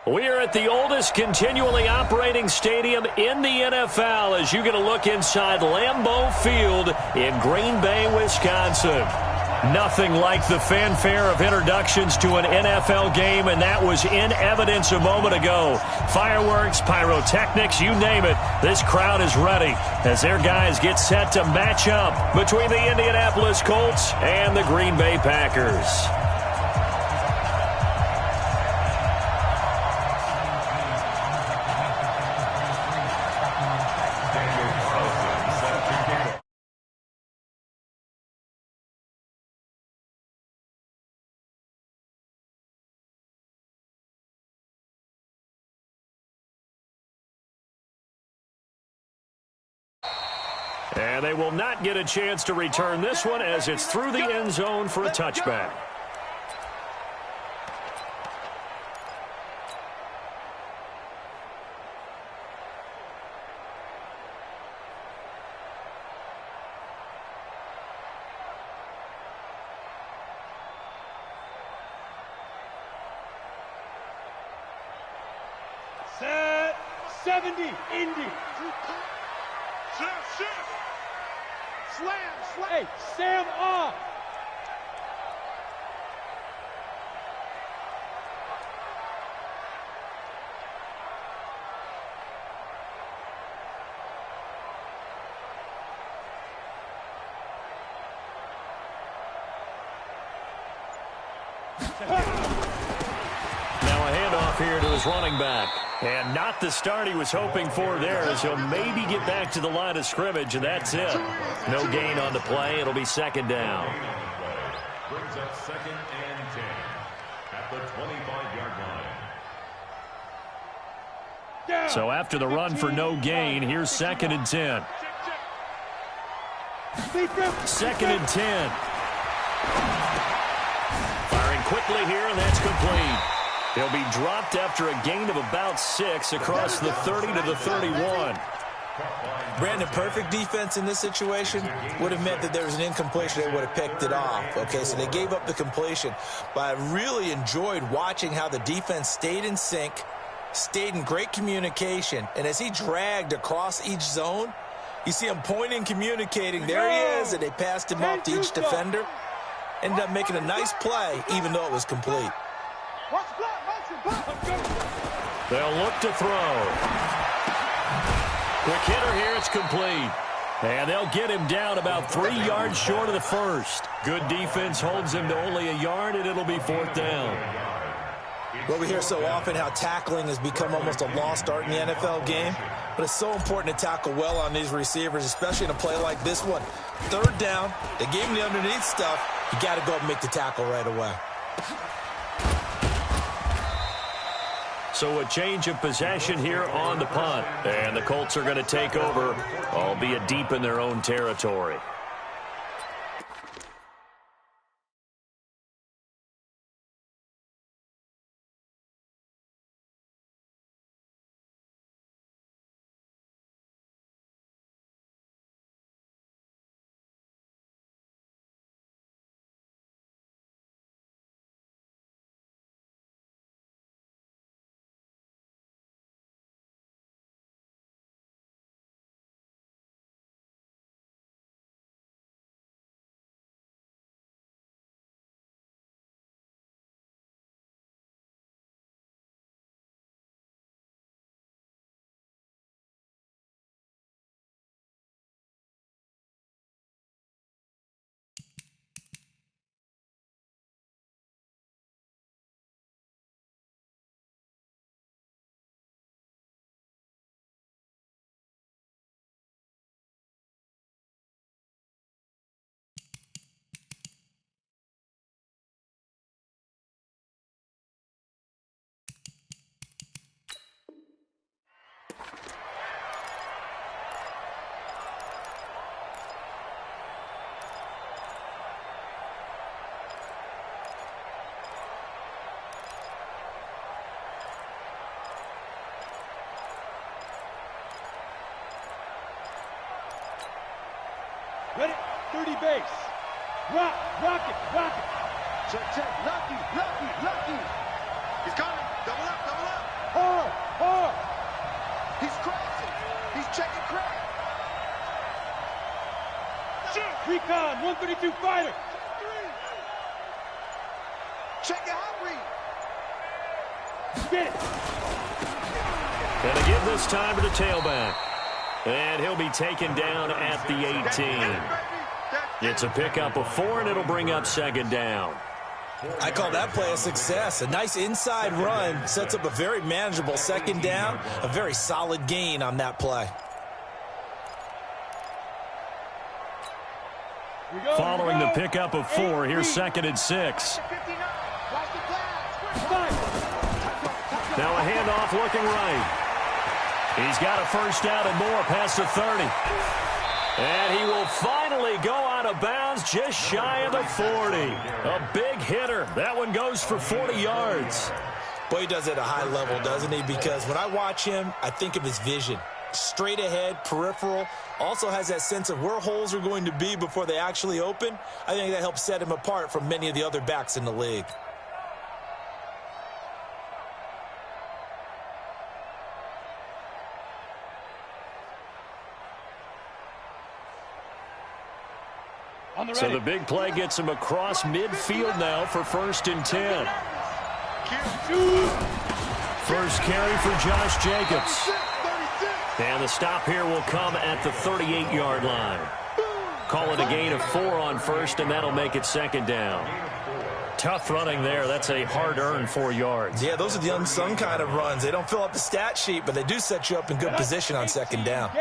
We are at the oldest continually operating stadium in the NFL as you get a look inside Lambeau Field in Green Bay, Wisconsin. Nothing like the fanfare of introductions to an NFL game, and that was in evidence a moment ago. Fireworks, pyrotechnics, you name it. This crowd is ready as their guys get set to match up between the Indianapolis Colts and the Green Bay Packers. And they will not get a chance to return this one as it's through the end zone for a touchback. Set 70, Indy. Slam. Hey, Sam off. Now a handoff here to his running back. And not the start he was hoping for there, as he'll maybe get back to the line of scrimmage, and that's it. No gain on the play. It'll be second down. Brings up 2nd and 10 at the 25-yard line. So after the run for no gain, here's 2nd and 10. 2nd and 10. Firing quickly here, and that's complete. He'll be dropped after a gain of about 6 across the 30 to the 31. Brandon, perfect defense in this situation would have meant that there was an incompletion. They would have picked it off. Okay, so they gave up the completion. But I really enjoyed watching how the defense stayed in sync, stayed in great communication. And as he dragged across each zone, you see him pointing, communicating. There he is, and they passed him off to each defender. Ended up making a nice play, even though it was complete. They'll look to throw. Quick hitter here, it's complete. And they'll get him down about 3 yards short of the first. Good defense holds him to only a yard, and it'll be 4th down. Well, we hear so often how tackling has become almost a lost art in the NFL game. But it's so important to tackle well on these receivers, especially in a play like this one. 3rd down, they gave him the underneath stuff. You got to go and make the tackle right away. So a change of possession here on the punt. And the Colts are going to take over, albeit deep in their own territory. Ready? 30 base. Rock it. Check. Lucky. He's coming. Double up. Recon, 132 fighter. Check it out, Reed. Get it. And they give this time to the tailback. And he'll be taken down at the 18. It's a pickup of 4, and it'll bring up second down. I call that play a success. A nice inside run sets up a very manageable second down, a very solid gain on that play. Following the pickup of 4, here's second and 6. Now a handoff looking right. He's got a first down and more past the 30. And he will finally go out of bounds just shy of the 40. A big hitter. That one goes for 40 yards. Boy, he does it at a high level, doesn't he? Because when I watch him, I think of his vision. Straight ahead, peripheral. Also has that sense of where holes are going to be before they actually open. I think that helps set him apart from many of the other backs in the league. So the big play gets him across midfield now for 1st and 10. First carry for Josh Jacobs. And the stop here will come at the 38-yard line. Call it a gain of 4 on first, and that'll make it second down. Tough running there. That's a hard-earned 4 yards. Yeah, those are the unsung kind of runs. They don't fill up the stat sheet, but they do set you up in good position on second down.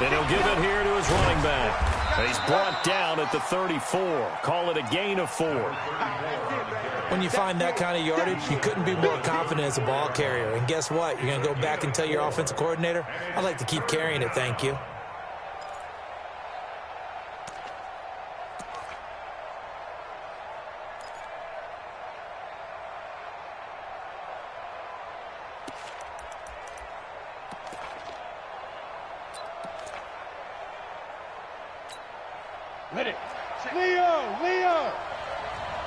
And he'll give it here to his running back. He's brought down at the 34. Call it a gain of 4. When you find that kind of yardage, you couldn't be more confident as a ball carrier. And guess what? You're going to go back and tell your offensive coordinator, I'd like to keep carrying it, thank you. Let it. Leo.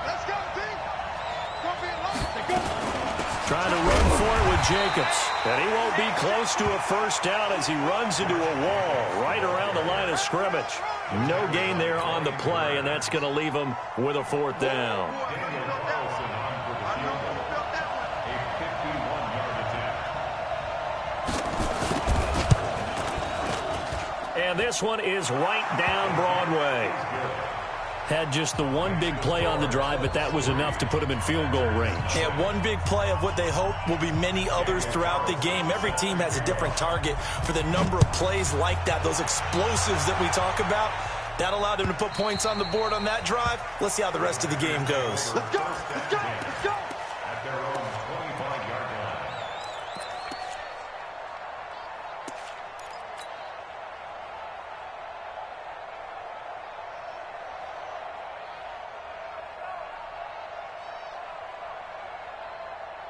Let's go, D. Don't be alone. Trying to run for it with Jacobs. And he won't be close to a first down as he runs into a wall right around the line of scrimmage. No gain there on the play, and that's going to leave him with a 4th down. And this one is right down Broadway. Had just the one big play on the drive, but that was enough to put him in field goal range. Yeah, one big play of what they hope will be many others throughout the game. Every team has a different target for the number of plays like that, those explosives that we talk about. That allowed him to put points on the board on that drive. Let's see how the rest of the game goes. Let's go. Let's go. At their own 25-yard line.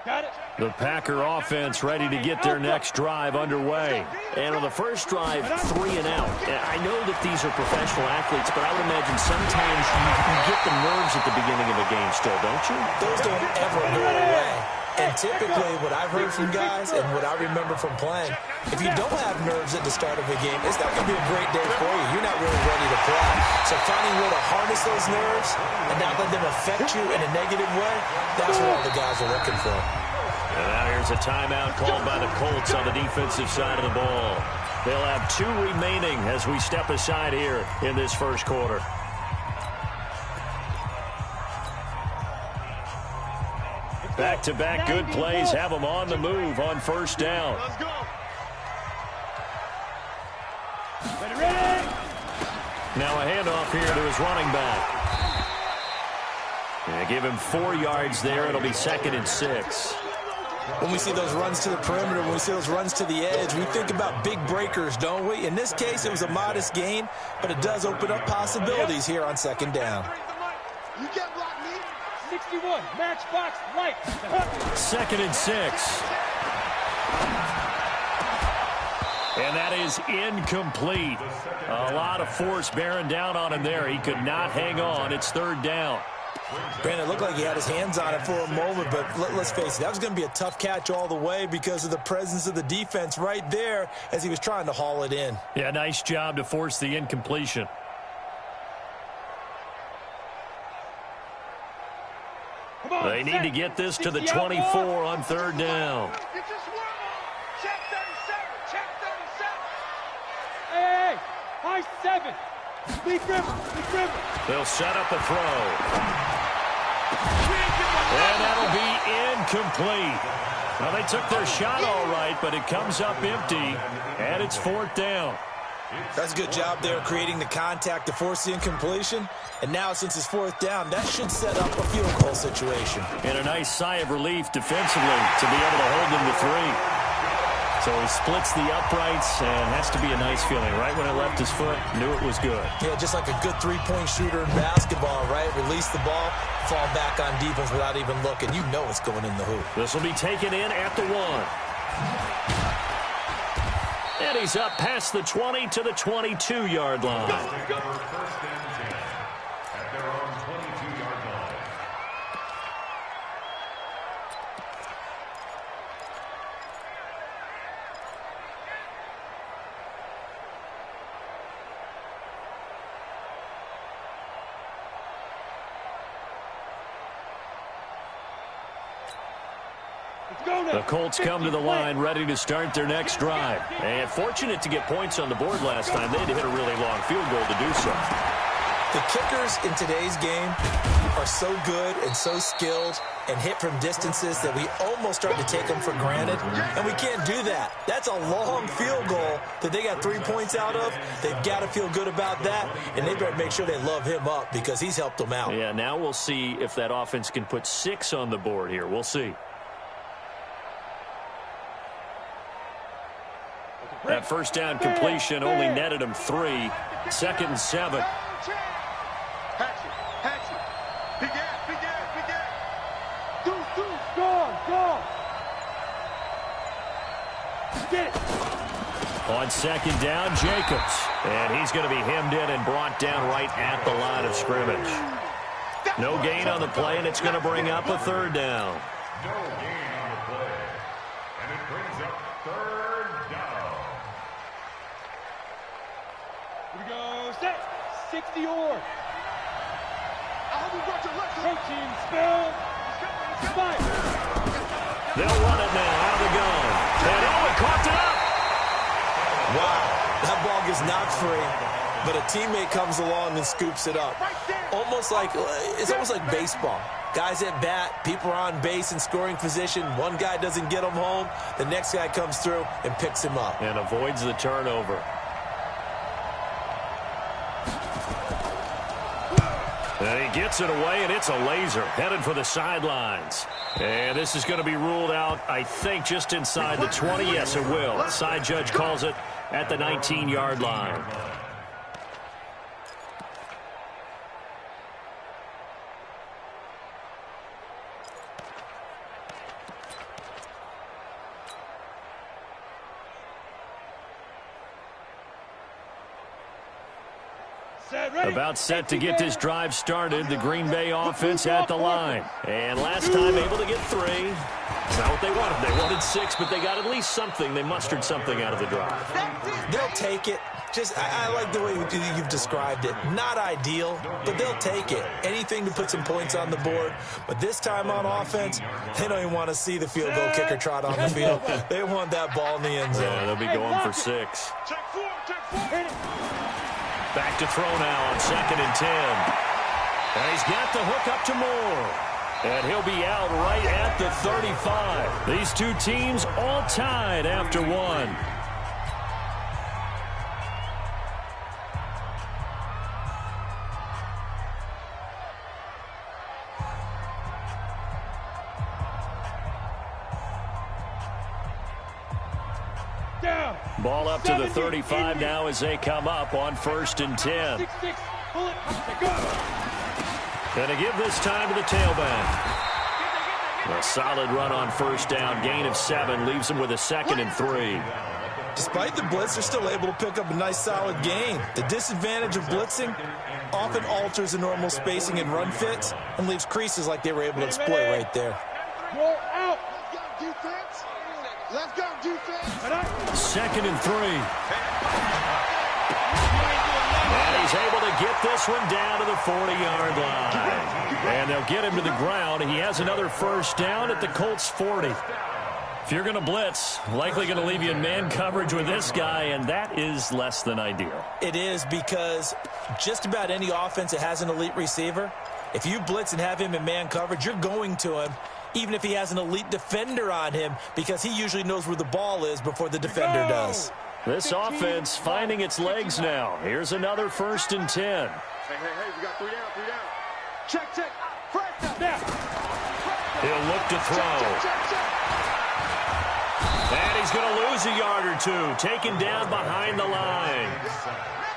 Got it. The Packer offense ready to get their next drive underway. And on the first drive, 3 and out. I know that these are professional athletes, but I would imagine sometimes you get the nerves at the beginning of a game still, don't you? Those don't ever go away. And typically what I've heard from guys and what I remember from playing, if you don't have nerves at the start of a game, it's not going to be a great day for you. You're not really ready to play. So finding a way to harness those nerves and not let them affect you in a negative way, that's what all the guys are looking for. And now here's a timeout called by the Colts on the defensive side of the ball. They'll have 2 remaining as we step aside here in this first quarter. Back-to-back good plays have them on the move on first down. Let's go. Ready. Now a handoff here to his running back. And give him 4 yards there. It'll be 2nd and 6. When we see those runs to the perimeter, when we see those runs to the edge, we think about big breakers, don't we? In this case, it was a modest gain, but it does open up possibilities here on second down. You can't block me. 61, matchbox, light. 2nd and 6. And that is incomplete. A lot of force bearing down on him there. He could not hang on. It's 3rd down. Brandon, it looked like he had his hands on it for a moment, but let's face it, that was going to be a tough catch all the way because of the presence of the defense right there as he was trying to haul it in. Yeah, nice job to force the incompletion. They need to get this to the 24 on third down. Check 37. Check 37. Hey, high 7. Leaf river. They'll set up a throw. And that'll be incomplete. Well, they took their shot all right, but it comes up empty, and it's fourth down. That's a good job there creating the contact to force the incompletion. And now, since it's fourth down, that should set up a field goal situation. And a nice sigh of relief defensively to be able to hold them to 3. So he splits the uprights, and has to be a nice feeling. Right when it left his foot, knew it was good. Yeah, just like a good three-point shooter in basketball, right? Release the ball, fall back on defense without even looking. You know it's going in the hoop. This will be taken in at the 1. And he's up past the 20 to the 22-yard line. First and 10 at their own 22-yard line. The Colts come to the line ready to start their next drive. And fortunate to get points on the board last time. They had to hit a really long field goal to do so. The kickers in today's game are so good and so skilled and hit from distances that we almost start to take them for granted. And we can't do that. That's a long field goal that they got 3 points out of. They've got to feel good about that. And they better make sure they love him up because he's helped them out. Yeah, now we'll see if that offense can put 6 on the board here. We'll see. That first down completion only netted him 3. Second and 7. Go. Get it. On second down, Jacobs. And he's going to be hemmed in and brought down right at the line of scrimmage. No gain on the play, and it's going to bring up a third down. No gain on the play. And it brings up third down. Here we go. Set. 60 or. Protein spill. Spike. They'll run it now out of the gun. And he caught it up. Wow, that ball gets knocked free, but a teammate comes along and scoops it up. It's almost like baseball. Guys at bat, people are on base in scoring position. One guy doesn't get him home. The next guy comes through and picks him up. And avoids the turnover. And he gets it away, and it's a laser headed for the sidelines. And this is going to be ruled out, I think, just inside the 20. Yes, it will. Side judge calls it at the 19-yard line. About set to get this drive started. The Green Bay offense at the line. And last time able to get 3. It's not what they wanted. They wanted 6, but they got at least something. They mustered something out of the drive. They'll take it. I like the way you've described it. Not ideal, but they'll take it. Anything to put some points on the board. But this time on offense, they don't even want to see the field goal kicker trot on the field. They want that ball in the end zone. Yeah, they'll be going for 6. Back to throw now on second and 10. And he's got the hook up to Moore. And he'll be out right at the 35. These two teams all tied after 1. Ball up to the 35 now as they come up on first and 10. And to give this time to the tailback. A solid run on first down. Gain of 7 leaves them with a second and 3. Despite the blitz, they're still able to pick up a nice, solid gain. The disadvantage of blitzing often alters the normal spacing and run fits and leaves creases like they were able to exploit right there. Go out. Defense. Let's go, defense. 2nd and 3. And he's able to get this one down to the 40-yard line. And they'll get him to the ground. He has another first down at the Colts 40. If you're going to blitz, likely going to leave you in man coverage with this guy, and that is less than ideal. It is, because just about any offense that has an elite receiver, if you blitz and have him in man coverage, you're going to him, even if he has an elite defender on him, because he usually knows where the ball is before the defender does. This offense finding its legs now. Here's another 1st and 10. Hey, we got 3 down, 3 down. Check. Fresh down. He'll look to throw. Check. And he's going to lose a yard or two, taken down behind the line.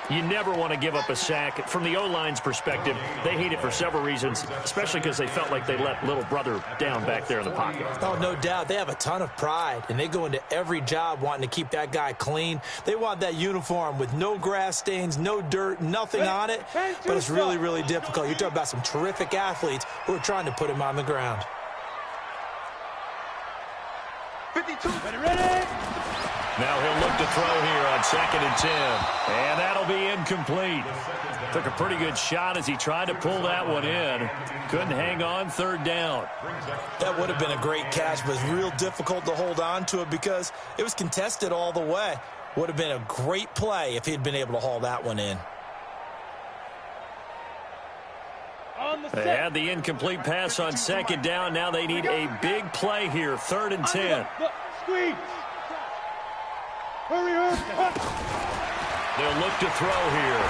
You never want to give up a sack. From the O-line's perspective, they hate it for several reasons, especially because they felt like they let little brother down back there in the pocket. Oh, no doubt. They have a ton of pride, and they go into every job wanting to keep that guy clean. They want that uniform with no grass stains, no dirt, nothing on it. But it's really, really difficult. You're talking about some terrific athletes who are trying to put him on the ground. 52. Ready? Now he'll look to throw here on 2nd and 10. And that'll be incomplete. Took a pretty good shot as he tried to pull that one in. Couldn't hang on, 3rd down. That would have been a great catch, but it was real difficult to hold on to it because it was contested all the way. Would have been a great play if he'd been able to haul that one in. They had the incomplete pass on 2nd down. Now they need a big play here, 3rd and 10. Squeeze. Hurry. They'll look to throw here.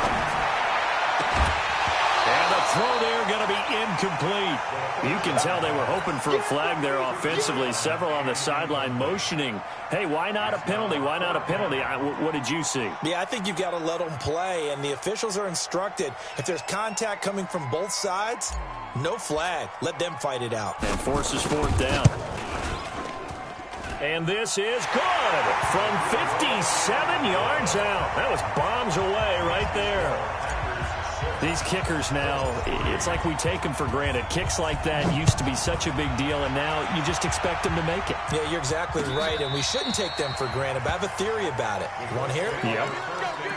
And the throw there going to be incomplete. You can tell they were hoping for a flag there offensively. Several on the sideline motioning, hey, why not a penalty? Why not a penalty? What did you see? Yeah, I think you've got to let them play, and the officials are instructed. If there's contact coming from both sides, no flag. Let them fight it out. And forces 4th down. And this is good from 57 yards out. That was bombs away right there. These kickers now, it's like we take them for granted. Kicks like that used to be such a big deal, and now you just expect them to make it. Yeah, you're exactly right, and we shouldn't take them for granted, but I have a theory about it. You want to hear it? Yep.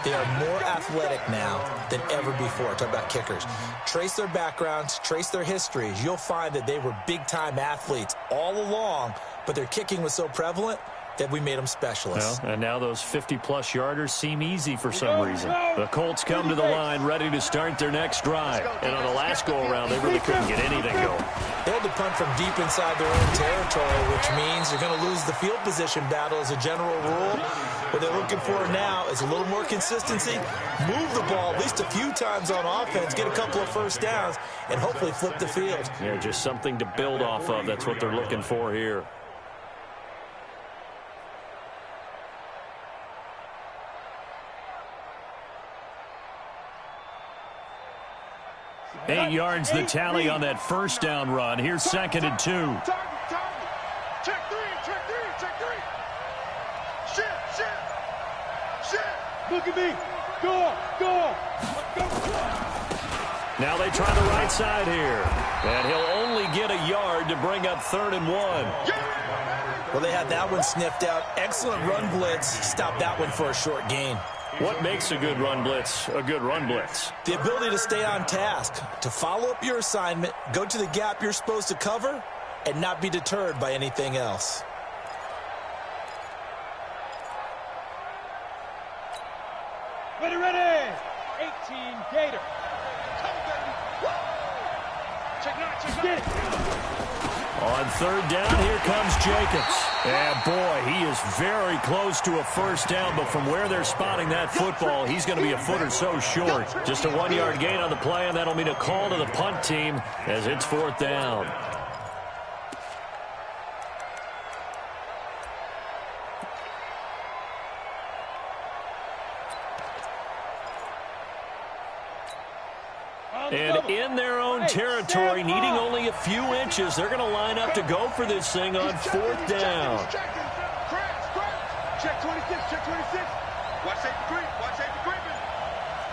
They are more athletic now than ever before. Talk about kickers. Trace their backgrounds, trace their histories. You'll find that they were big-time athletes all along, but their kicking was so prevalent that we made them specialists. Well, and now those 50-plus yarders seem easy for some reason. The Colts come to the line ready to start their next drive. And on the last go-around, they really couldn't get anything going. They had to punt from deep inside their own territory, which means they're going to lose the field position battle as a general rule. What they're looking for now is a little more consistency, move the ball at least a few times on offense, get a couple of first downs, and hopefully flip the field. Yeah, just something to build off of. That's what they're looking for here. Eight yards the tally on that first down run. Here's 2nd and 2. Check three. Shit. Look at me. Go. Now they try the right side here. And he'll only get a yard to bring up 3rd and 1. Well, they had that one sniffed out. Excellent run blitz. Stop that one for a short gain. What makes a good run blitz a good run blitz? The ability to stay on task, to follow up your assignment, go to the gap you're supposed to cover, and not be deterred by anything else. Ready. 18 Gator. Check it. On 3rd down, here comes Jacobs. And boy, he is very close to a first down, but from where they're spotting that football, he's going to be a foot or so short. Just a 1-yard gain on the play, and that'll mean a call to the punt team as it's 4th down. And in their own territory, needing only a few inches, they're going to line up to go for this thing on 4th down. Check 26, check 26. Watch safety creep, watch safety creeping.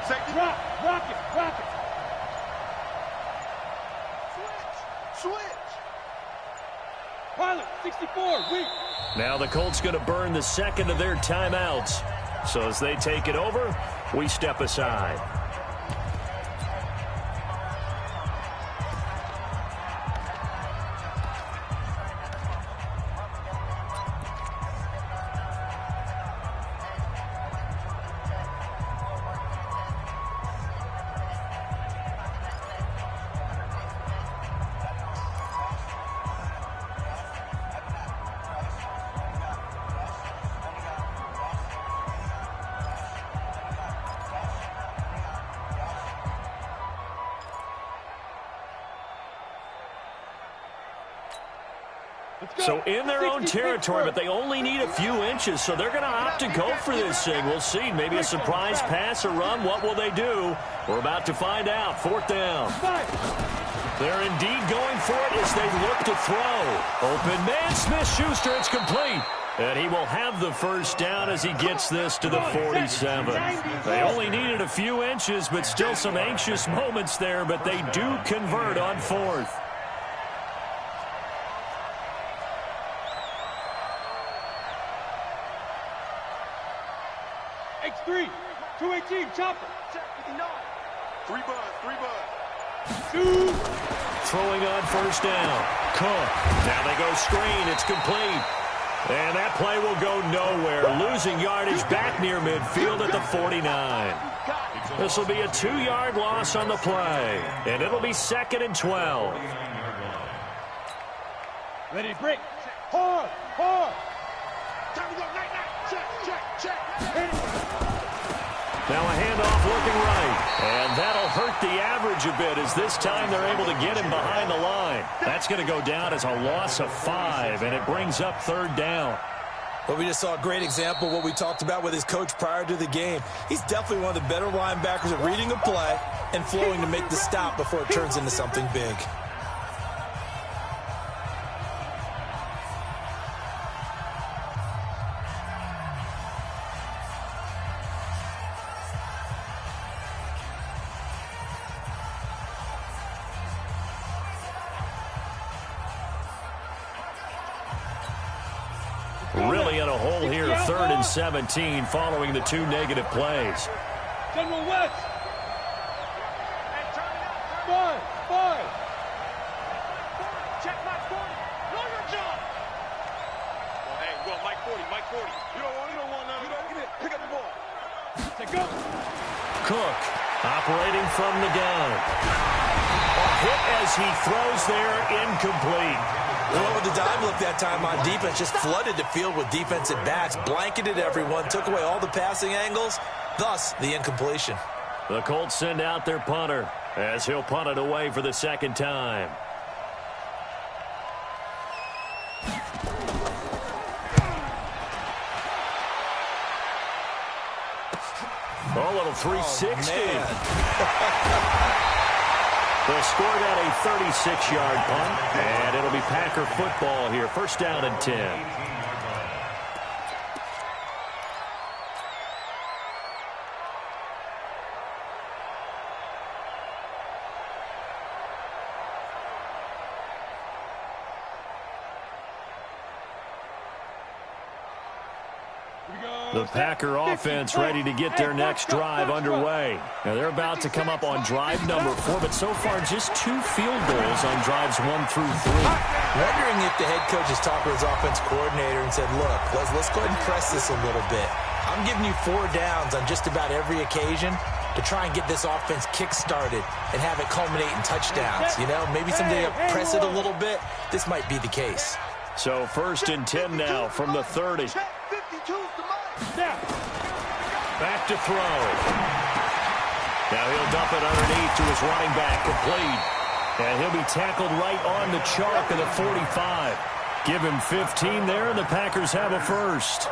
Safety. Rock it. Switch. Pilot, 64, weak. Now the Colts going to burn the second of their timeouts. So as they take it over, we step aside. So in their own territory, but they only need a few inches, so they're going to opt to go for this thing. We'll see. Maybe a surprise pass or run. What will they do? We're about to find out. 4th down. They're indeed going for it as they look to throw. Open man, Smith-Schuster. It's complete. And he will have the first down as he gets this to the 47. They only needed a few inches, but still some anxious moments there, but they do convert on 4th. X3, 218, chopper. Check 59. 3 buzz. Two. Throwing on 1st down. Cook. Now they go screen. It's complete. And that play will go nowhere. Losing yardage back near midfield at the 49. This will be a 2-yard loss on the play. And it'll be 2nd and 12. Ready to break. Hard. Time to go. Night. Check. Hit it. Now a handoff looking right. And that'll hurt the average a bit as this time they're able to get him behind the line. That's going to go down as a loss of 5, and it brings up 3rd down. Well, we just saw a great example of what we talked about with his coach prior to the game. He's definitely one of the better linebackers at reading a play and flowing to make the stop before it turns into something big. Really in a hole here, 3rd and 17 following the 2 negative plays. General West. 5. Check Mike 40. Know your job. Oh, hey, well, Mike 40. You don't want none. Get it. Pick up the ball. Take go. Cook operating from the gun. A hit as he throws there, incomplete. Well, with the dive look that time on defense, just flooded the field with defensive backs, blanketed everyone, took away all the passing angles, thus the incompletion. The Colts send out their punter as he'll punt it away for the 2nd time. A little 360. They'll score that a 36-yard punt, and it'll be Packer football here. 1st down and 10. The Packer offense ready to get their next drive underway. Now they're about to come up on drive number 4, but so far just 2 field goals on drives 1 through 3. Wondering if the head coach has talked to his offense coordinator and said, look, let's go ahead and press this a little bit. I'm giving you 4 downs on just about every occasion to try and get this offense kick-started and have it culminate in touchdowns. You know, maybe someday press it a little bit. This might be the case. So 1st and 10 now from the 30. Back to throw. Now he'll dump it underneath to his running back, complete. And he'll be tackled right on the chalk of the 45. Give him 15 there, and the Packers have a first.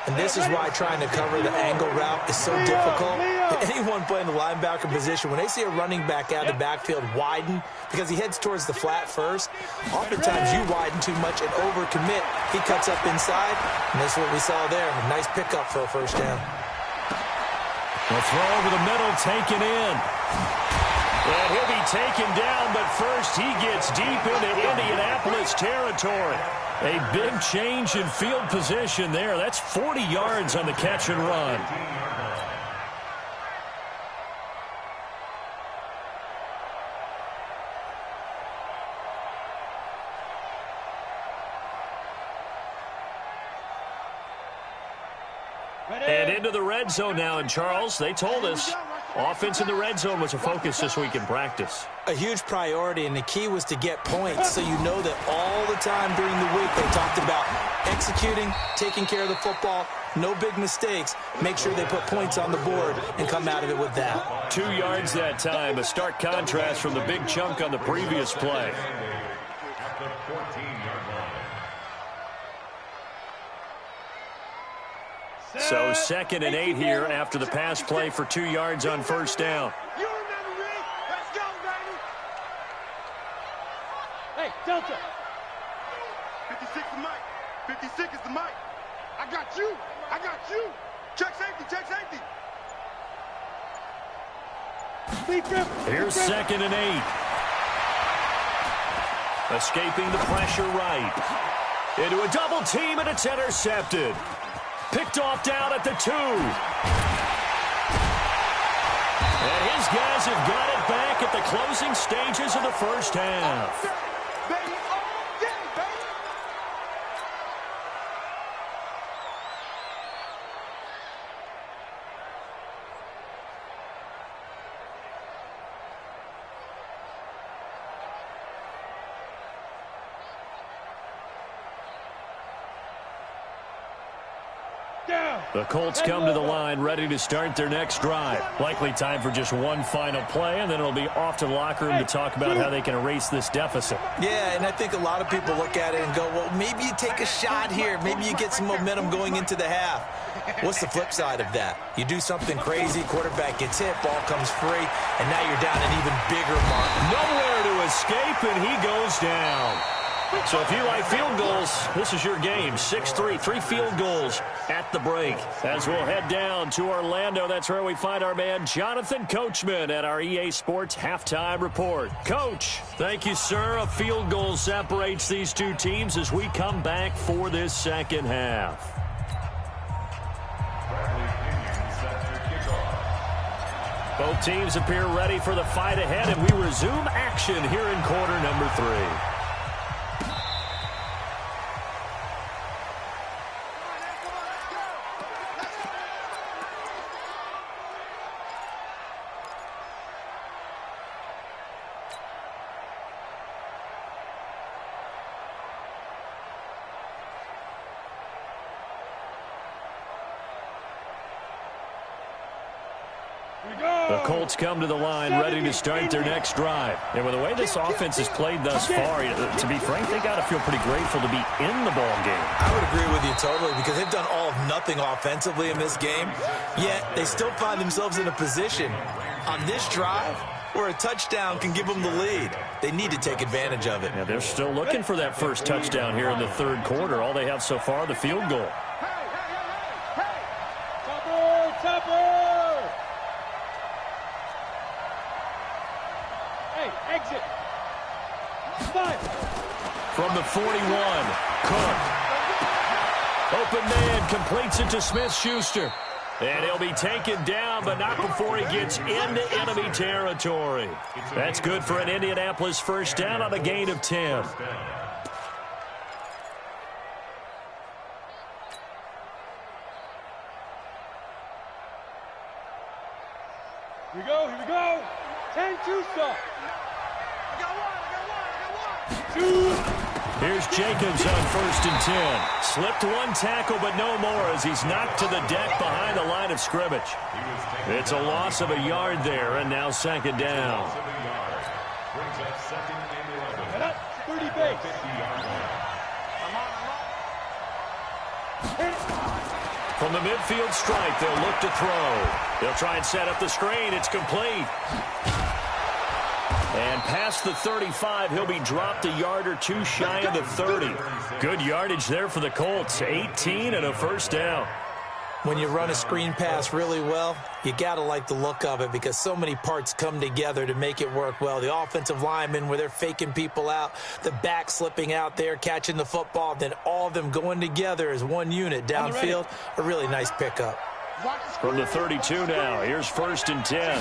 And this is why trying to cover the angle route is so difficult. Anyone playing the linebacker position, when they see a running back out of the backfield widen, because he heads towards the flat first, oftentimes you widen too much and overcommit. He cuts up inside, and that's what we saw there. A nice pickup for a first down. The throw over the middle, taken in. And he'll be taken down, but first he gets deep into Indianapolis territory. A big change in field position there. That's 40 yards on the catch and run. And into the red zone now. And Charles, they told us offense in the red zone was a focus this week in practice. A huge priority, and the key was to get points, so you know that all the time during the week they talked about executing, taking care of the football, no big mistakes, make sure they put points on the board and come out of it with that. 2 yards that time, a stark contrast from the big chunk on the previous play. At the 14-yard line. So 2nd and 8 here after the pass play for 2 yards on first down. You remember me? Let's go, baby. Hey, Delta. 56 is Mike. 56 is the Mike. I got you. I got you. Check safety. Check safety. Here's 2nd and 8. Escaping the pressure right. Into a double team, and it's intercepted. Picked off down at the 2. And his guys have got it back at the closing stages of the first half. Baby, oh, yeah, baby. The Colts come to the line ready to start their next drive. Likely time for just one final play, and then it'll be off to the locker room to talk about how they can erase this deficit. Yeah, and I think a lot of people look at it and go, well, maybe you take a shot here. Maybe you get some momentum going into the half. What's the flip side of that? You do something crazy, quarterback gets hit, ball comes free, and now you're down an even bigger mark. Nowhere to escape, and he goes down. So if you like field goals, this is your game. 6-3, 3 field goals at the break. As we'll head down to Orlando, that's where we find our man Jonathan Coachman at our EA Sports Halftime Report. Coach, thank you, sir. A field goal separates these two teams as we come back for this second half. Both teams appear ready for the fight ahead, and we resume action here in quarter number 3. The Colts come to the line ready to start their next drive. And with the way this offense has played thus far, to be frank, they got to feel pretty grateful to be in the ball game. I would agree with you totally, because they've done all of nothing offensively in this game, yet they still find themselves in a position on this drive where a touchdown can give them the lead. They need to take advantage of it. Yeah, they're still looking for that first touchdown here in the third quarter. All they have so far, the field goal. Exit. From the 41, Cook. Open man completes it to Smith-Schuster. And he'll be taken down, but not before he gets into enemy territory. That's good for an Indianapolis first down on a gain of 10. Here we go, here we go. 10-2 stop. Here's Jacobs on 1st and 10. Slipped one tackle, but no more as he's knocked to the deck behind the line of scrimmage. It's a loss of a yard there, and now second down. Brings up 2nd and 11. 30 base. 50-yard line. From the midfield stripe, they'll look to throw. They'll try and set up the screen. It's complete. And past the 35, he'll be dropped a yard or two shy of the 30. Good yardage there for the Colts. 18 and a first down. When you run a screen pass really well, you got to like the look of it because so many parts come together to make it work well. The offensive linemen, where they're faking people out, the back slipping out there, catching the football, then all of them going together as one unit downfield. A really nice pickup. From the 32 now, here's 1st and 10.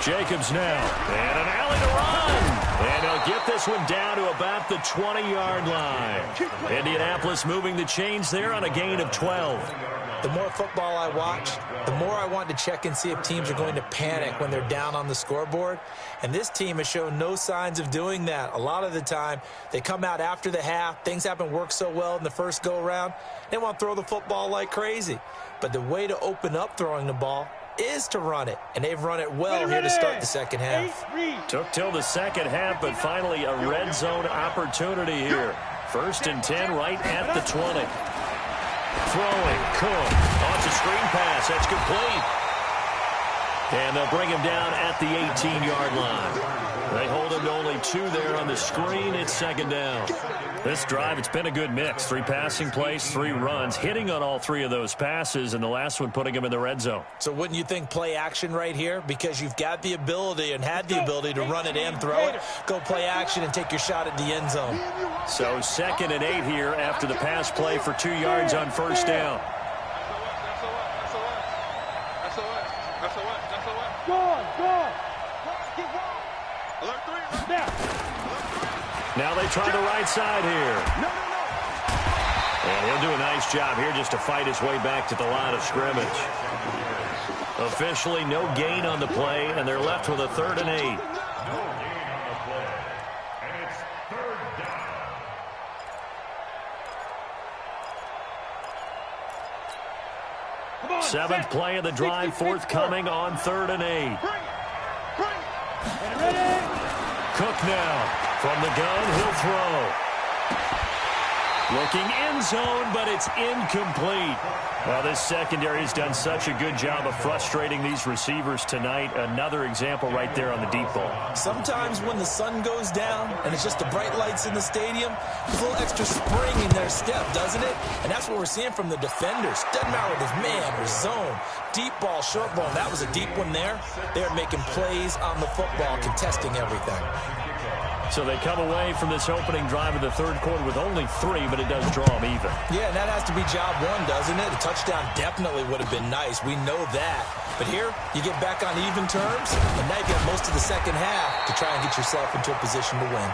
Jacobs now, and an alley to run. And he'll get this one down to about the 20-yard line. Indianapolis moving the chains there on a gain of 12. The more football I watch, the more I want to check and see if teams are going to panic when they're down on the scoreboard. And this team has shown no signs of doing that. A lot of the time, they come out after the half. Things haven't worked so well in the first go-around. They want to throw the football like crazy. But the way to open up throwing the ball is to run it, and they've run it well here to start the second half. Took till the second half, but finally a red zone opportunity here. 1st and 10 right at the 20. Throwing, Cook. Oh, it's a screen pass. That's complete. And they'll bring him down at the 18-yard line. They hold him to only 2 there on the screen. It's 2nd down. This drive, it's been a good mix. 3 passing plays, 3 runs, hitting on all 3 of those passes, and the last one putting him in the red zone. So wouldn't you think play action right here? Because you've got the ability and had the ability to run it and throw it. Go play action and take your shot at the end zone. So 2nd and 8 here after the pass play for 2 yards on 1st down. Now they try the right side here. And he'll do a nice job here just to fight his way back to the line of scrimmage. Officially no gain on the play, and they're left with a 3rd and 8. No gain on the play. And it's 3rd down. 7th play of the drive, forthcoming on 3rd and 8. Cook now. From the gun, he'll throw. Looking end zone, but it's incomplete. Well, this secondary has done such a good job of frustrating these receivers tonight. Another example right there on the deep ball. Sometimes when the sun goes down and it's just the bright lights in the stadium, there's a little extra spring in their step, doesn't it? And that's what we're seeing from the defenders. Doesn't matter if it's man or zone. Deep ball, short ball. That was a deep one there. They're making plays on the football, contesting everything. So they come away from this opening drive of the 3rd quarter with only 3, but it does draw them even. Yeah, and that has to be job 1, doesn't it? A touchdown definitely would have been nice. We know that. But here, you get back on even terms, and now you get most of the second half to try and get yourself into a position to win.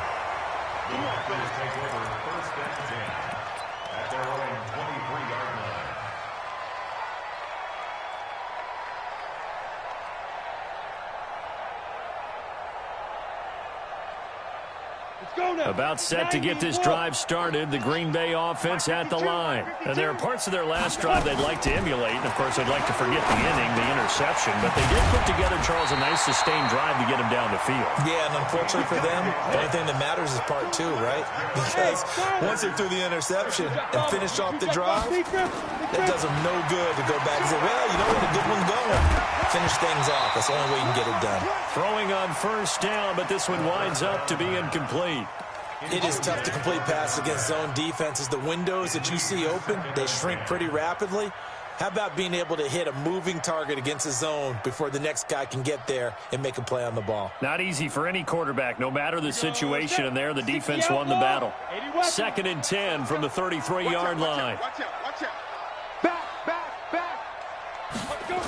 The offense take over 1st and 10 at their own 23-yard line. About set to get this drive started, the Green Bay offense at the line. And there are parts of their last drive they'd like to emulate. And, of course, they'd like to forget the inning, the interception. But they did put together, Charles, a nice sustained drive to get him down the field. Yeah, and unfortunately for them, the only thing that matters is part 2, right? Because once they threw the interception and finished off the drive, that does them no good to go back and say, well, you know what, a good one's going. Finish things off. That's the only way you can get it done. Throwing on 1st down, but this one winds up to be incomplete. It is tough to complete passes against zone defenses. The windows that you see open, they shrink pretty rapidly. How about being able to hit a moving target against a zone before the next guy can get there and make a play on the ball? Not easy for any quarterback, no matter the situation. And there, the defense won the battle. 2nd and 10 from the 33-yard line. Watch out. Back. Let's go.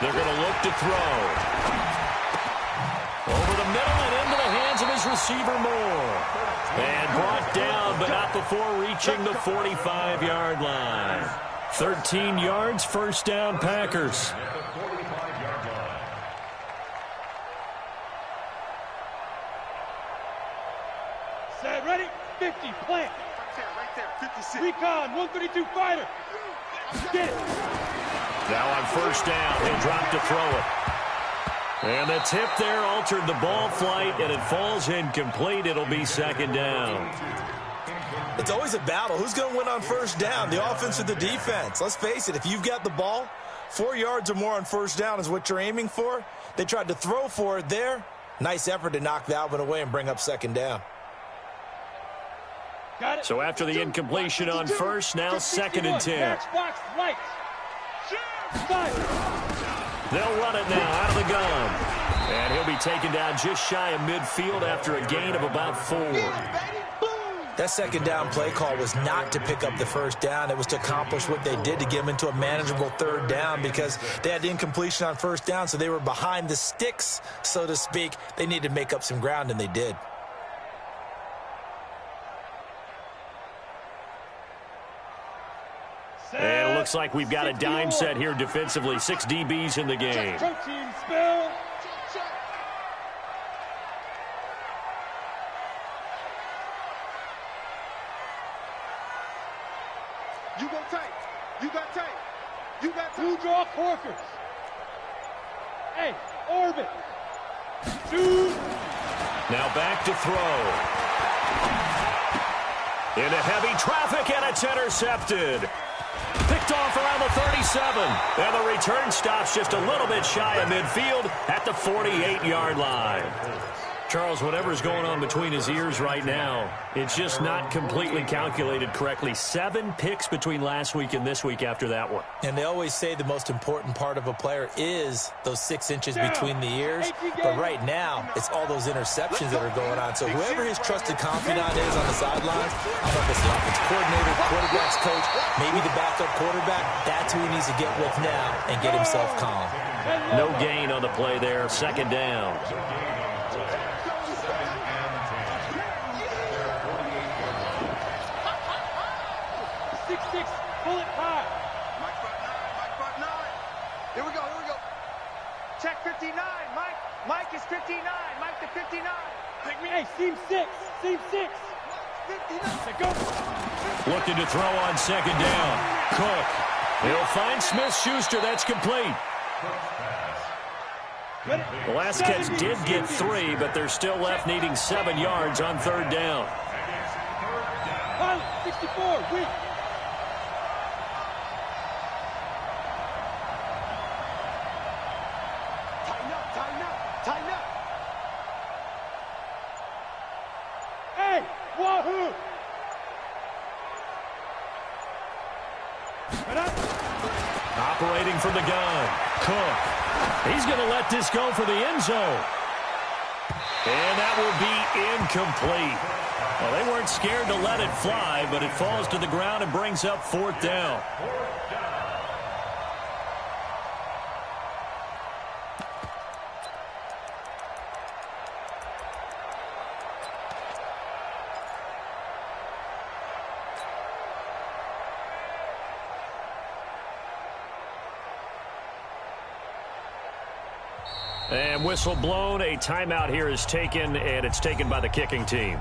They're going to look to throw. Over the middle and into the hands of his receiver Moore. And brought down, but not before reaching the 45-yard line. 13 yards, 1st down, Packers. At the 45-yard line. Set, ready, 50, plant. Right there, 56. Recon, 132 fighter. Get it. Now on 1st down, he'll drop to throw it. And the tip there altered the ball flight, and it falls incomplete. It'll be 2nd down. It's always a battle. Who's going to win on first down, the offense or the defense? Let's face it, if you've got the ball, 4 yards or more on first down is what you're aiming for. They tried to throw for it there. Nice effort to knock that one away and bring up second down. So after the incompletion on first, now 2nd and 10. They'll run it now out of the gun. And he'll be taken down just shy of midfield after a gain of about 4. That second down play call was not to pick up the first down. It was to accomplish what they did to get them into a manageable third down because they had the incompletion on first down, so they were behind the sticks, so to speak. They needed to make up some ground, and they did. And it looks like we've got a dime set here defensively. 6 DBs in the game. You go tight. You got tight. You got tight. 2 draw corkers. Hey, orbit. 2. Now back to throw. Into heavy traffic, and it's intercepted. Picked off around the 37. And the return stops just a little bit shy of midfield at the 48-yard line. Charles, whatever's going on between his ears right now, it's just not completely calculated correctly. 7 picks between last week and this week after that one. And they always say the most important part of a player is those 6 inches between the ears. But right now, it's all those interceptions that are going on. So whoever his trusted confidant is on the sidelines, I don't know if it's the offense coordinator, quarterback's coach, maybe the backup quarterback, that's who he needs to get with now and get himself calm. No gain on the play there. 2nd down. 6-6, pull it high. Mike front 9. Here we go. Check 59. Mike is 59. Mike to 59. Hey, seam 6. 59. Go. Looking to throw on 2nd down. Cook. He'll find Smith-Schuster. That's complete. The last catch did get 3, but they're still left needing 7 yards on 3rd down. 64, win. Tighten up. Hey, wahoo. Operating from the gun. Cook. He's going to let this go for the end zone. And that will be incomplete. Well, they weren't scared to let it fly, but it falls to the ground and brings up 4th down. And whistle blown. A timeout here is taken, and it's taken by the kicking team.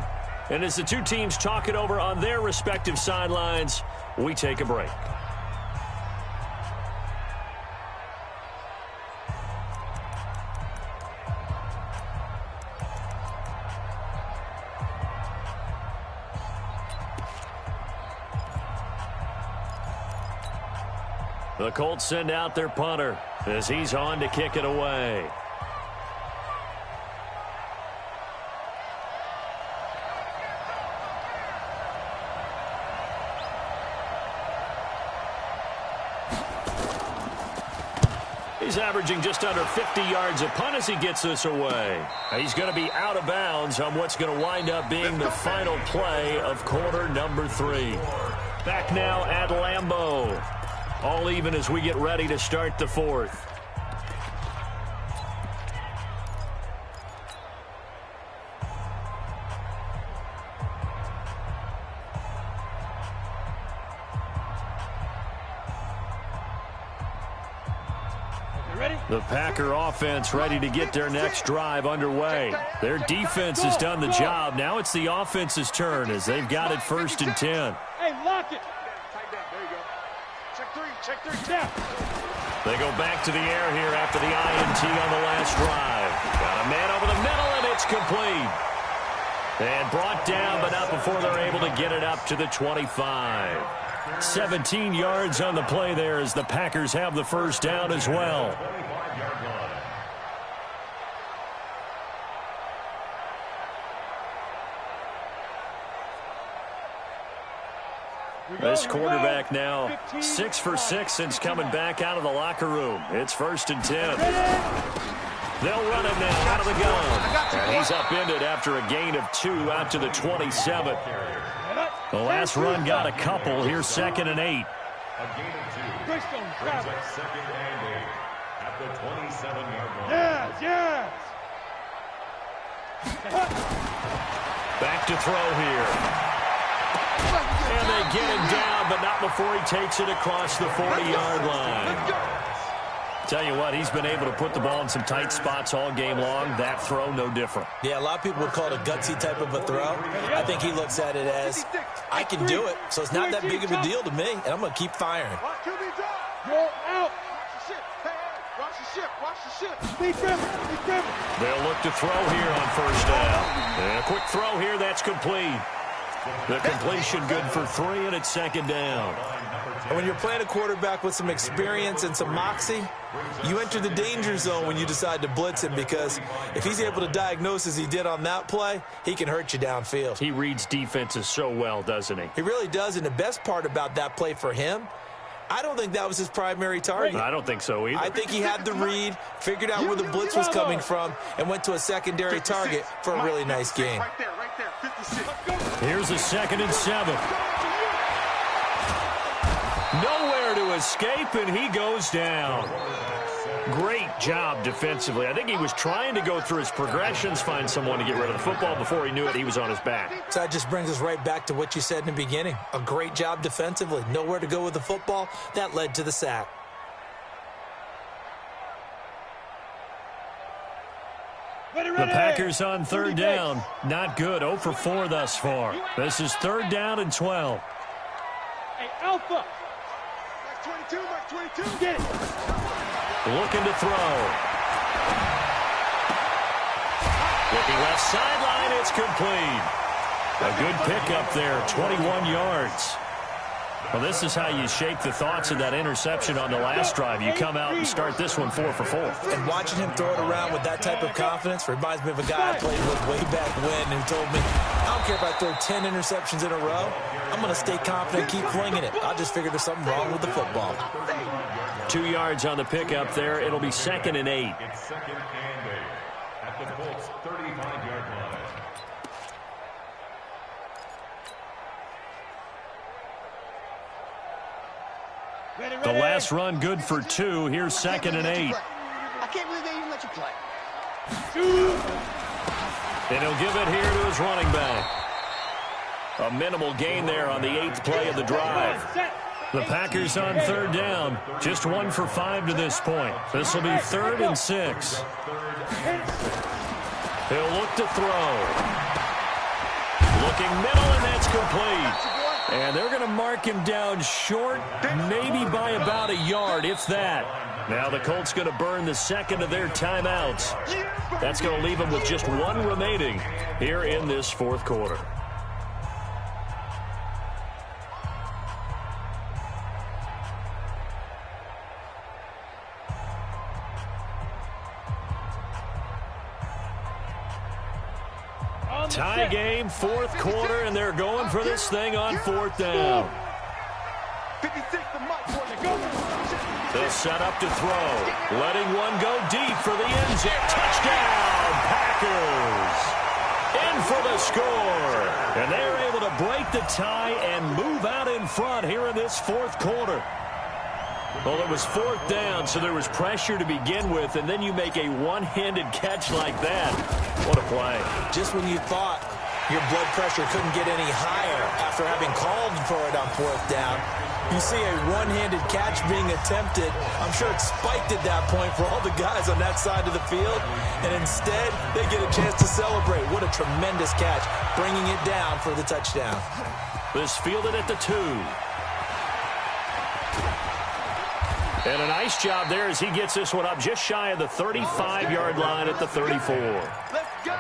And as the 2 teams talk it over on their respective sidelines, we take a break. The Colts send out their punter as he's on to kick it away. He's averaging just under 50 yards a punt as he gets this away. He's going to be out of bounds on what's going to wind up being the final play of quarter number 3. Back now at Lambeau. All even as we get ready to start the 4th. The Packer offense ready to get their next drive underway. Their defense has done the job. Now it's the offense's turn as they've got it 1st and 10. Hey, lock it. There you go. Check 3 down. They go back to the air here after the INT on the last drive. Got a man over the middle, and it's complete. And brought down, but not before they're able to get it up to the 25. 17 yards on the play there as the Packers have the first down as well. This quarterback now 6 for 6 since coming back out of the locker room. It's 1st and 10. They'll run it now out of the gun. And he's upended after a gain of 2 out to the 27. The last run got a couple. Here's 2nd and 8. A gain of 2 brings up 2nd and 8 at the 27-yard line. Yes. Back to throw here. And they get him down, but not before he takes it across the 40-yard line. Tell you what, he's been able to put the ball in some tight spots all game long. That throw, no different. Yeah, a lot of people would call it a gutsy type of a throw. I think he looks at it as, I can do it, so it's not that big of a deal to me, and I'm going to keep firing. You're out. Watch the ship. Watch the ship. They'll look to throw here on 1st down. And a quick throw here, that's complete. The completion good for 3, and it's 2nd down. And when you're playing a quarterback with some experience and some moxie, you enter the danger zone when you decide to blitz him, because if he's able to diagnose as he did on that play, he can hurt you downfield. He reads defenses so well, doesn't he? He really does, and the best part about that play for him, I don't think that was his primary target. I don't think so either. I think he had the read, figured out where the blitz was coming from, and went to a secondary target for a really nice gain. Right there. 56. Here's a 2nd and 7. Nowhere to escape, and he goes down. Great job defensively. I think he was trying to go through his progressions, find someone to get rid of the football. Before he knew it, he was on his back. So that just brings us right back to what you said in the beginning. A great job defensively. Nowhere to go with the football. That led to the sack. The Packers on 3rd down. Not good. 0 for 4 thus far. This is 3rd down and 12. Hey, Alpha. Mike 22. Get it. Looking to throw. Looking left sideline. It's complete. A good pickup there. 21 yards. Well, this is how you shake the thoughts of that interception on the last drive. You come out and start this one 4 for 4. And watching him throw it around with that type of confidence reminds me of a guy I played with way back when who told me, I don't care if I throw 10 interceptions in a row. I'm going to stay confident and keep flinging it. I just figured there's something wrong with the football. 2 yards on the pickup there. It'll be 2nd and 8. It's 2nd and 8 at the Colts' 35-yard line. The last run good for 2. Here's 2nd and 8. I can't believe they even let you play. And he'll give it here to his running back. A minimal gain there on the 8th play of the drive. The Packers on 3rd down. Just 1 for 5 to this point. This will be 3rd and 6. He'll look to throw. Looking middle, and that's complete. And they're going to mark him down short, maybe by about a yard, if that. Now the Colts going to burn the 2nd of their timeouts. That's going to leave them with just 1 remaining here in this 4th quarter. Tie game, 4th quarter, and they're going for this thing on 4th down. 56 to Mike. They'll set up to throw. Letting one go deep for the end zone. Touchdown, Packers. In for the score. And they're able to break the tie and move out in front here in this 4th quarter. Well, it was 4th down, so there was pressure to begin with, and then you make a one-handed catch like that. What a play. Just when you thought your blood pressure couldn't get any higher after having called for it on 4th down, you see a one-handed catch being attempted. I'm sure it spiked at that point for all the guys on that side of the field, and instead they get a chance to celebrate. What a tremendous catch, bringing it down for the touchdown. This fielded at the 2. And a nice job there as he gets this one up just shy of the 35-yard line at the 34. Let's go.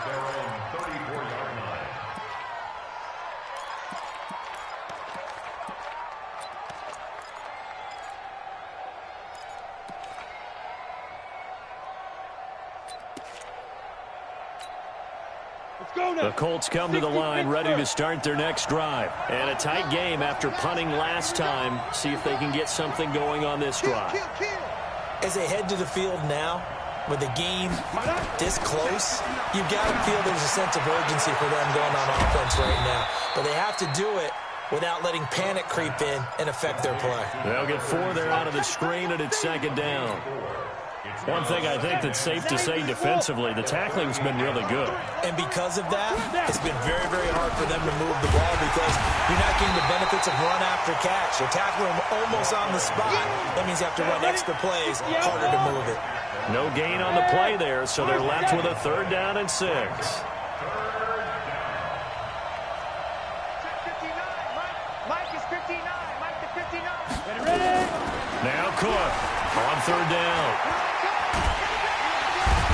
The Colts come to the line ready to start their next drive. And a tight game after punting last time. See if they can get something going on this drive. As they head to the field now, with the game this close, you've got to feel there's a sense of urgency for them going on offense right now. But they have to do it without letting panic creep in and affect their play. They'll get 4 there out of the screen, and it's second down. One thing I think that's safe to say defensively, the tackling's been really good. And because of that, it's been very, very hard for them to move the ball because you're not getting the benefits of run after catch. They're tackling them almost on the spot. That means you have to run extra plays, harder to move it. No gain on the play there, so they're left with a 3rd down and 6. Now Cook on 3rd down.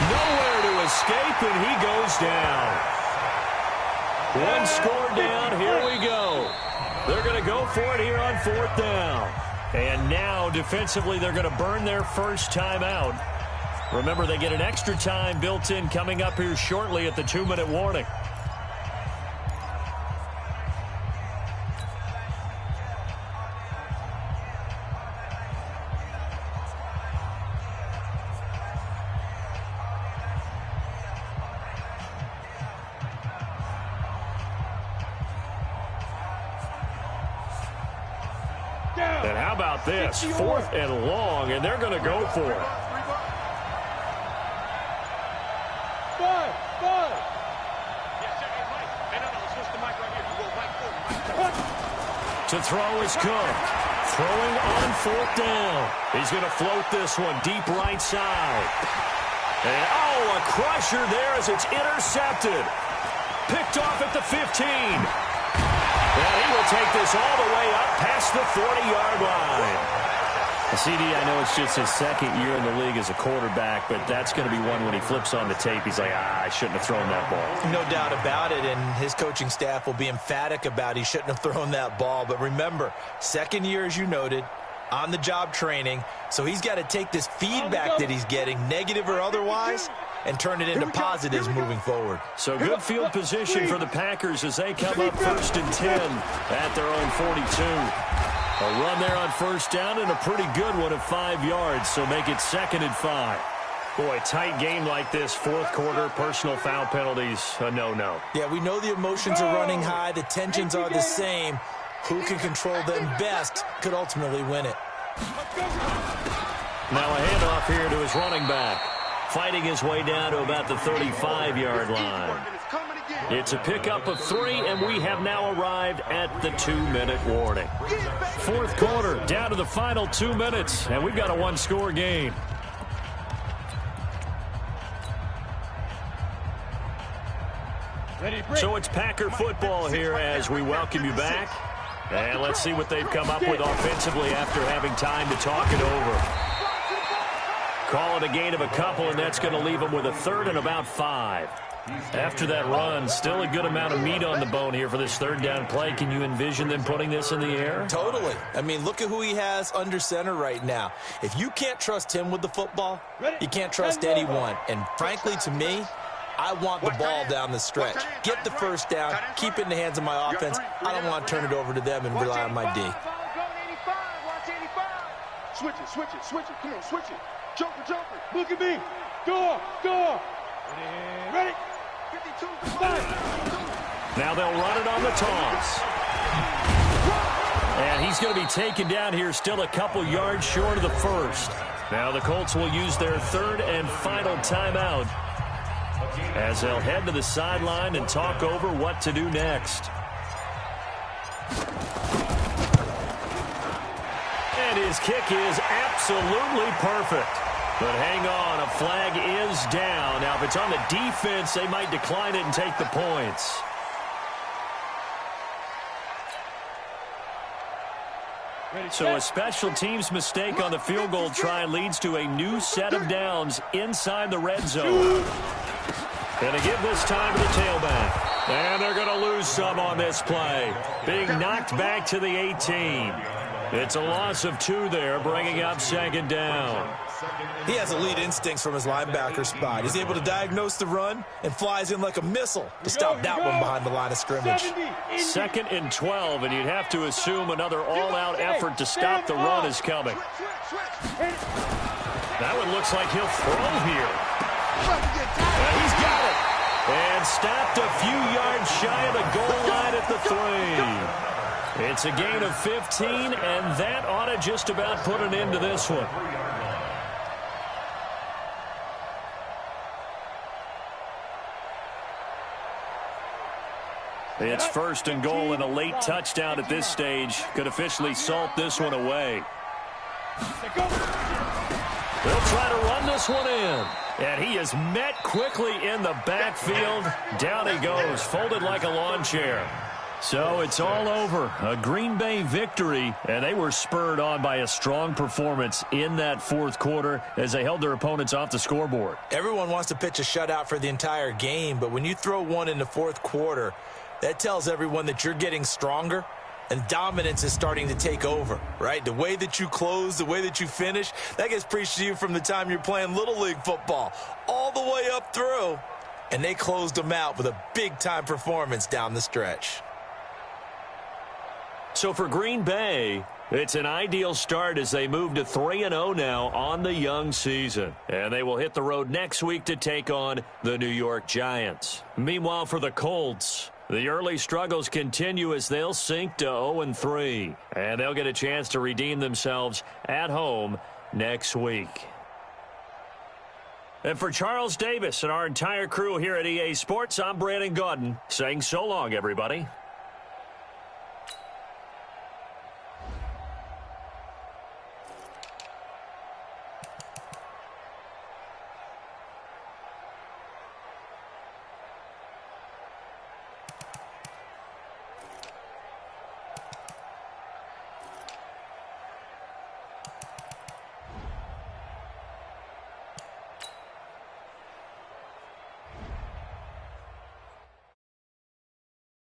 Nowhere to escape, and he goes down. 1 score down. Here we go. They're going to go for it here on 4th down. And now, defensively, they're going to burn their first timeout. Remember, they get an extra time built in coming up here shortly at the 2-minute warning. And how about this? 4th and long, and they're going to go for it. 5. To throw is Cook. Throwing on 4th down. He's going to float this one deep right side. And, oh, a crusher there as it's intercepted. Picked off at the 15. And he will take this all the way up past the 40-yard line. CD, I know it's just his 2nd year in the league as a quarterback, but that's going to be one when he flips on the tape. He's like, I shouldn't have thrown that ball. No doubt about it, and his coaching staff will be emphatic about he shouldn't have thrown that ball. But remember, 2nd year, as you noted, on-the-job training, so he's got to take this feedback that he's getting, negative or otherwise, and turn it into positives moving forward. So good field position for the Packers as they come up 1st and 10 at their own 42. A run there on 1st down and a pretty good one of 5 yards, so make it 2nd and 5. Boy, tight game like this, 4th quarter, personal foul penalties, a no-no. Yeah, we know the emotions are running high, the tensions are the same. Who can control them best could ultimately win it. Now a handoff here to his running back, fighting his way down to about the 35-yard line. It's a pickup of 3, and we have now arrived at the 2-minute warning. 4th quarter, down to the final 2 minutes, and we've got a 1-score game. So it's Packer football here as we welcome you back. And let's see what they've come up with offensively after having time to talk it over. Call it a gain of a couple, and that's going to leave them with a 3rd and about 5. After that run, still a good amount of meat on the bone here for this 3rd down play. Can you envision them putting this in the air? Totally. I mean, look at who he has under center right now. If you can't trust him with the football, you can't trust anyone. And frankly, to me, I want the ball down the stretch. Get the 1st down, keep it in the hands of my offense. I don't want to turn it over to them and rely on my D. Switch it. Come on, switch it. Jumper. Look at me. Go. Ready. 52. Now they'll run it on the toss. And he's going to be taken down here still a couple yards short of the 1st. Now the Colts will use their 3rd and final timeout as they'll head to the sideline and talk over what to do next. And his kick is absolutely perfect. But hang on, a flag is down. Now, if it's on the defense, they might decline it and take the points. So a special teams mistake on the field goal try leads to a new set of downs inside the red zone. Going to give this time to the tailback. And they're going to lose some on this play. Being knocked back to the 18. It's a loss of 2 there, bringing up 2nd down. He has elite instincts from his linebacker spot. He's able to diagnose the run and flies in like a missile to stop that one behind the line of scrimmage. 2nd and 12, and you'd have to assume another all-out effort to stop the run is coming. That one looks like he'll throw here. He's got it. And stopped a few yards shy of the goal line at the 3. It's a gain of 15, and that ought to just about put an end to this one. It's 1st and goal, and a late touchdown at this stage could officially salt this one away. They'll try to run this one in. And he is met quickly in the backfield. Down he goes, folded like a lawn chair. So it's all over. A Green Bay victory, and they were spurred on by a strong performance in that 4th quarter as they held their opponents off the scoreboard. Everyone wants to pitch a shutout for the entire game, but when you throw one in the 4th quarter, that tells everyone that you're getting stronger and dominance is starting to take over, right? The way that you close, the way that you finish, that gets preached to you from the time you're playing Little League football all the way up through. And they closed them out with a big-time performance down the stretch. So for Green Bay, it's an ideal start as they move to 3-0 now on the young season. And they will hit the road next week to take on the New York Giants. Meanwhile, for the Colts, the early struggles continue as they'll sink to 0-3. And they'll get a chance to redeem themselves at home next week. And for Charles Davis and our entire crew here at EA Sports, I'm Brandon Gaudin saying so long, everybody.